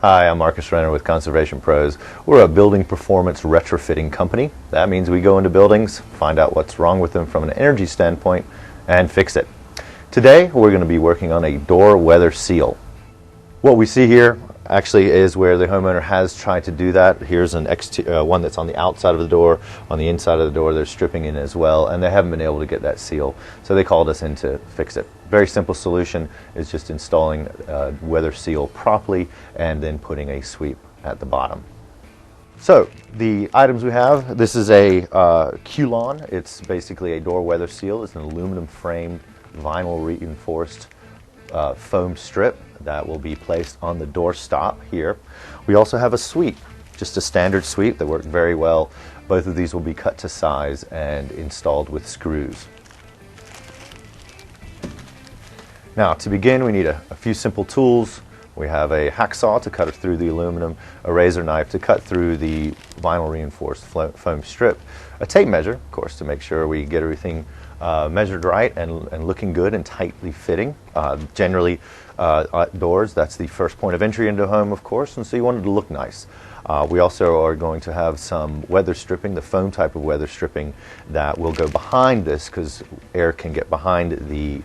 Hi, I'm Marcus Renner with Conservation Pros. We're a building performance retrofitting company. That means we go into buildings, find out what's wrong with them from an energy standpoint, and fix it. Today, we're going to be working on a door weather seal. What we see here actually is where the homeowner has tried to do that. Here's an one that's on the outside of the door. On the inside of the door, they're stripping in as well, and they haven't been able to get that seal. So they called us in to fix it. Very simple solution is just installing a weather seal properly and then putting a sweep at the bottom. So the items we have, this is a Q-Lon. It's basically a door weather seal. It's an aluminum framed, vinyl reinforced foam strip that will be placed on the door stop here. We also have a sweep, just a standard sweep that worked very well. Both of these will be cut to size and installed with screws. Now, to begin, we need a few simple tools. We have a hacksaw to cut through the aluminum, a razor knife to cut through the vinyl reinforced foam strip, a tape measure, of course, to make sure we get everything measured right and looking good and tightly fitting. Generally, doors, that's the first point of entry into a home, of course, and so you want it to look nice. We also are going to have some weather stripping, the foam type of weather stripping that will go behind this because air can get behind the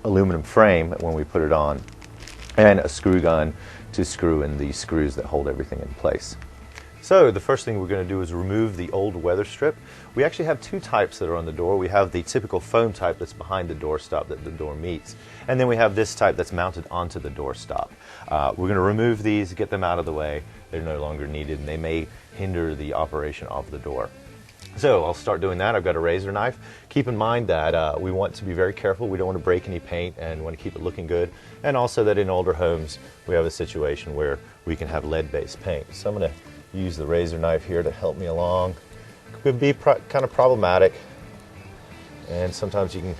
aluminum frame when we put it on, and a screw gun to screw in the screws that hold everything in place. So the first thing we're going to do is remove the old weather strip. We actually have two types that are on the door. We have the typical foam type that's behind the door stop that the door meets, and then we have this type that's mounted onto the door stop. We're going to remove these, get them out of the way. They're no longer needed and they may hinder the operation of the door. So I'll start doing that. I've got a razor knife. Keep in mind that we want to be very careful. We don't want to break any paint and want to keep it looking good. And also that in older homes, we have a situation where we can have lead-based paint. So I'm going to use the razor knife here to help me along. It could be kind of problematic. And sometimes you can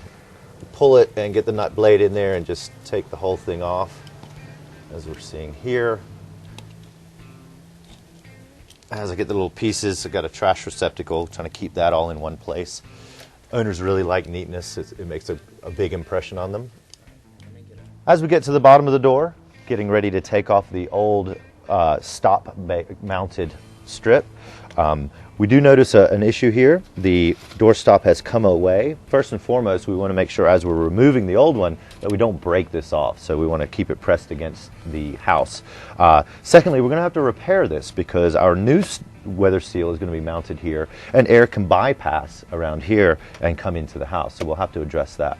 pull it and get the nut blade in there and just take the whole thing off, as we're seeing here. As I get the little pieces, I've got a trash receptacle, trying to keep that all in one place. Owners really like neatness. It makes a big impression on them. As we get to the bottom of the door, getting ready to take off the old stop mounted strip, we do notice an issue here. The door stop has come away. First and foremost, we want to make sure as we're removing the old one that we don't break this off. So we want to keep it pressed against the house. Secondly, we're going to have to repair this because our new weather seal is going to be mounted here, and air can bypass around here and come into the house. So we'll have to address that.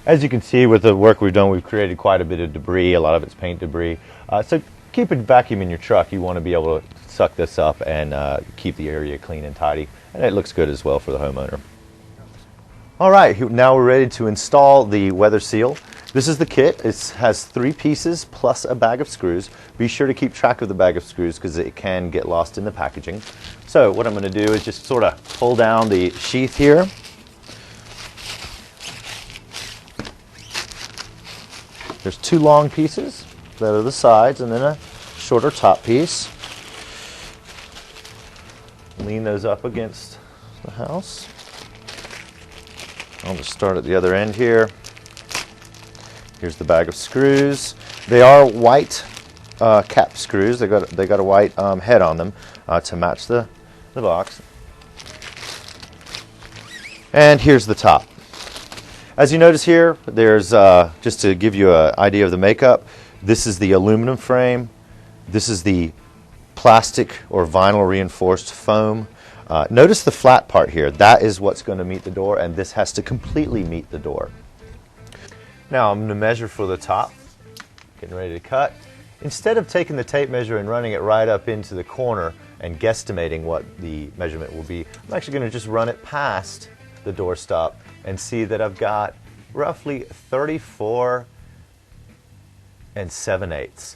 As you can see with the work we've done, we've created quite a bit of debris. A lot of it's paint debris. So keep a vacuum in your truck. You want to be able to suck this up and keep the area clean and tidy. And it looks good as well for the homeowner. All right, now we're ready to install the weather seal. This is the kit. It has 3 pieces plus a bag of screws. Be sure to keep track of the bag of screws because it can get lost in the packaging. So what I'm going to do is just sort of pull down the sheath here. There's 2 long pieces that are the sides and then a shorter top piece. Lean those up against the house. I'll just start at the other end here. Here's the bag of screws. They are white cap screws. They got a white head on them to match the box. And here's the top. As you notice here, there's just to give you an idea of the makeup. This is the aluminum frame. This is the plastic or vinyl reinforced foam. Notice the flat part here. That is what's going to meet the door, and this has to completely meet the door. Now I'm going to measure for the top. Getting ready to cut. Instead of taking the tape measure and running it right up into the corner and guesstimating what the measurement will be, I'm actually going to just run it past the door stop and see that I've got roughly 34 7/8.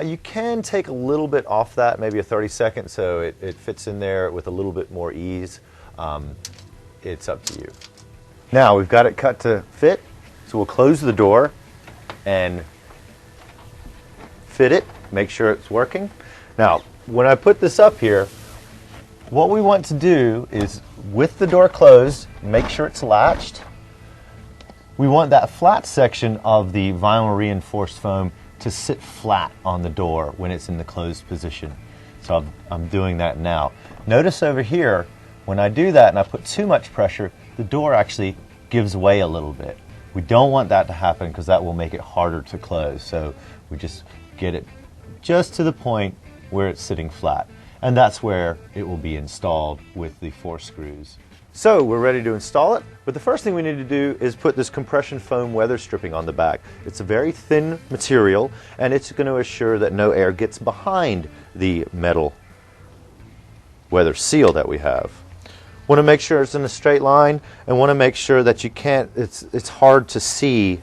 You can take a little bit off that, maybe a 32nd, so it fits in there with a little bit more ease. It's up to you. Now we've got it cut to fit, so we'll close the door and fit it, make sure it's working. Now, when I put this up here, what we want to do is, with the door closed, make sure it's latched. We want that flat section of the vinyl reinforced foam to sit flat on the door when it's in the closed position. So I'm doing that now. Notice over here, when I do that and I put too much pressure, the door actually gives way a little bit. We don't want that to happen because that will make it harder to close. So we just get it just to the point where it's sitting flat. And that's where it will be installed with the 4 screws. So we're ready to install it, but the first thing we need to do is put this compression foam weather stripping on the back. It's a very thin material and it's going to assure that no air gets behind the metal weather seal that we have. Want to make sure it's in a straight line and want to make sure that you can't, it's hard to see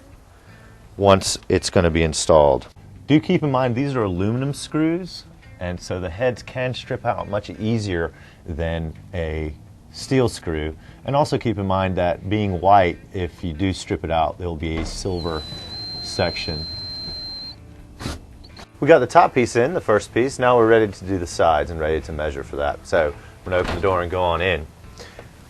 once it's going to be installed. Do keep in mind these are aluminum screws, and so the heads can strip out much easier than a steel screw. And also keep in mind that being white, if you do strip it out, there will be a silver section. We got the top piece in, the first piece. Now we're ready to do the sides and ready to measure for that. So we're going to open the door and go on in.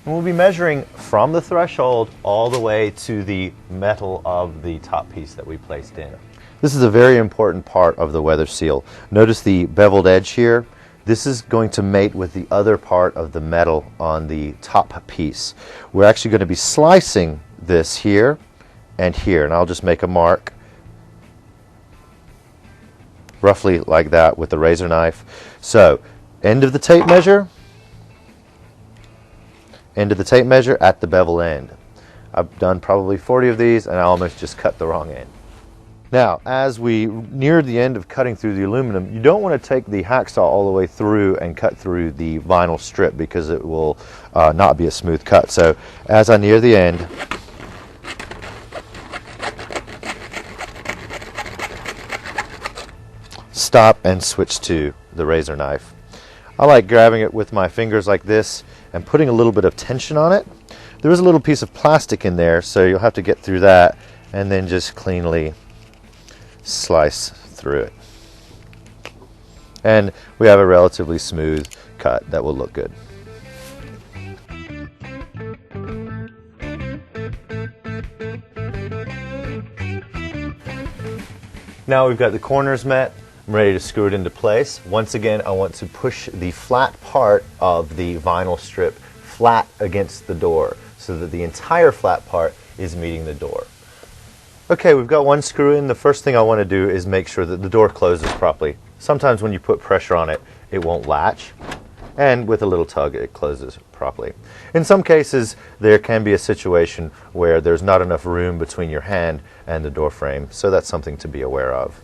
And we'll be measuring from the threshold all the way to the metal of the top piece that we placed in. This is a very important part of the weather seal. Notice the beveled edge here. This is going to mate with the other part of the metal on the top piece. We're actually going to be slicing this here and here, and I'll just make a mark roughly like that with the razor knife. So, end of the tape measure at the bevel end. I've done probably 40 of these and I almost just cut the wrong end. Now, as we near the end of cutting through the aluminum, you don't want to take the hacksaw all the way through and cut through the vinyl strip because it will not be a smooth cut. So as I near the end, stop and switch to the razor knife. I like grabbing it with my fingers like this and putting a little bit of tension on it. There is a little piece of plastic in there, so you'll have to get through that and then just cleanly slice through it. And we have a relatively smooth cut that will look good. Now we've got the corners met. I'm ready to screw it into place. Once again, I want to push the flat part of the vinyl strip flat against the door so that the entire flat part is meeting the door. Okay, we've got one screw in. The first thing I want to do is make sure that the door closes properly. Sometimes when you put pressure on it, it won't latch, and with a little tug it closes properly. In some cases, there can be a situation where there's not enough room between your hand and the door frame, so that's something to be aware of.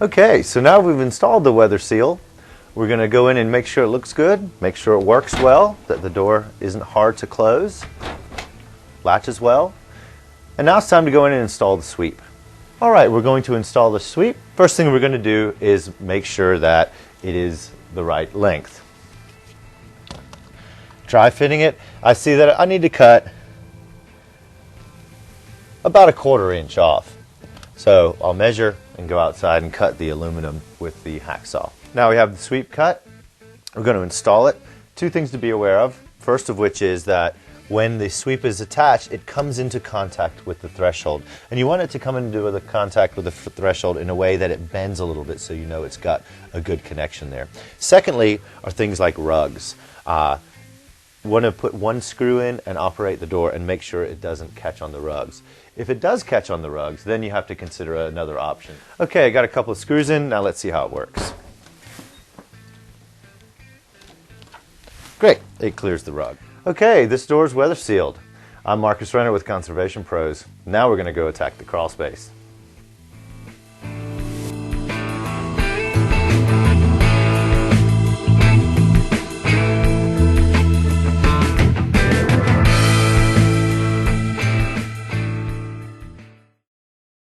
Okay, so now we've installed the weather seal. We're going to go in and make sure it looks good, make sure it works well, that the door isn't hard to close, latches well. And now it's time to go in and install the sweep. All right, we're going to install the sweep. First thing we're going to do is make sure that it is the right length. Dry fitting it. I see that I need to cut about 1/4 inch off. So I'll measure and go outside and cut the aluminum with the hacksaw. Now we have the sweep cut. We're going to install it. 2 things to be aware of. First of which is that when the sweep is attached, it comes into contact with the threshold. And you want it to come into the contact with the threshold in a way that it bends a little bit so you know it's got a good connection there. Secondly are things like rugs. You want to put one screw in and operate the door and make sure it doesn't catch on the rugs. If it does catch on the rugs, then you have to consider another option. Okay, I got a couple of screws in. Now let's see how it works. Great, it clears the rug. Okay, this door is weather sealed. I'm Marcus Renner with Conservation Pros. Now we're going to go attack the crawl space.